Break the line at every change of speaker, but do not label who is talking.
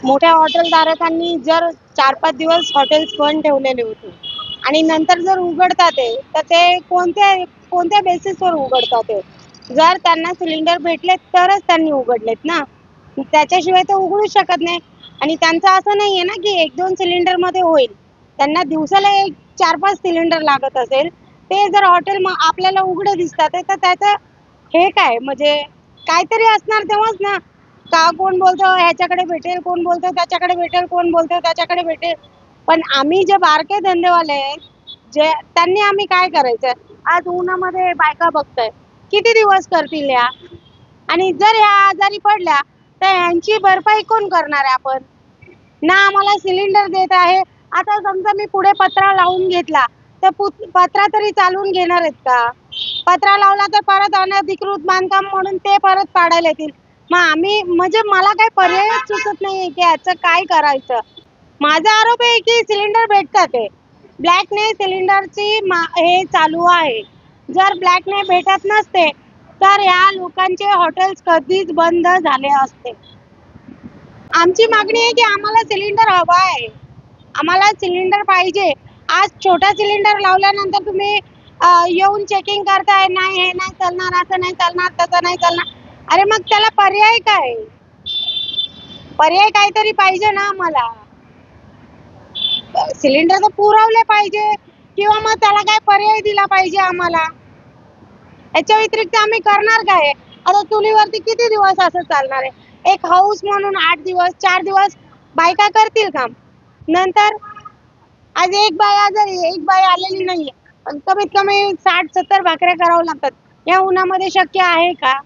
मोठ्या हॉटेलधारकांनी जर 4-5 दिवस हॉटेल्स बंद ठेवलेले होते आणि नंतर जर उघडतात आहे, तर ते कोणत्या कोणत्या बेसिसवर उघडतात आहे? जर त्यांना सिलेंडर भेटले तरच त्यांनी उघडलेत ना. त्याच्याशिवाय ते उघडूच शकत नाही. आणि त्यांचं असं नाहीये ना, की 1-2 सिलेंडरमध्ये होईल. त्यांना दिवसाला एक 4-5 सिलेंडर लागत असेल. ते जर हॉटेल मग आपल्याला उघडे दिसतात आहे, तर त्याचं हे काय म्हणजे काहीतरी असणार तेव्हाच ना. का कोण बोलतं ह्याच्याकडे भेटेल, कोण बोलतं त्याच्याकडे भेटेल, कोण बोलतं त्याच्याकडे भेटेल. पण आम्ही जे बारके धंदेवाले आहेत, जे त्यांनी आम्ही काय करायचं? आज उन्हामध्ये बायका बघताय. किती दिवस करतील ह्या? आणि जर ह्या आजारी पडल्या, तर ह्यांची भरपाई कोण करणार आहे आपण? ना आम्हाला सिलेंडर देत आहे. आता समजा मी पुढे पत्रा लावून घेतला, तर पत्रा तरी चालवून घेणार आहेत का? पत्रा लावला तर परत अनधिकृत बांधकाम म्हणून ते परत पाडायला येतील. मग आम्ही म्हणजे मला काही पर्यायच सुचत नाहीये, की ह्याचं काय करायचं? माझा आरोप आहे, की सिलेंडर भेटतात आहे. ब्लॅकने सिलेंडरची हे चालू आहे. जर ब्लॅकने भेटत नसते, तर ह्या लोकांचे हॉटेल्स कधीच बंद झाले असते. आमची मागणी आहे, की आम्हाला सिलेंडर हवा आहे. आम्हाला सिलेंडर पाहिजे. आज छोटा सिलेंडर लावल्यानंतर तुम्ही येऊन चेकिंग करताय, नाही हे नाही चालणार, असं नाही चालणार, तसं नाही चालणार. अरे मग त्याला पर्याय काय? पर्याय काहीतरी पाहिजे ना आम्हाला. सिलेंडर तर पुरवले पाहिजे किंवा मग त्याला काय पर्याय दिला पाहिजे आम्हाला. याच्या व्यतिरिक्त आम्ही करणार काय? आता चुलीवरती किती दिवस असं चालणार आहे? एक हौस म्हणून 8 दिवस, 4 दिवस बायका करतील काम. नंतर आज एक बाई आलेली नाहीये. पण कमीत कमी 60-70 भाकऱ्या कराव्या लागतात. या उन्हामध्ये शक्य आहे का?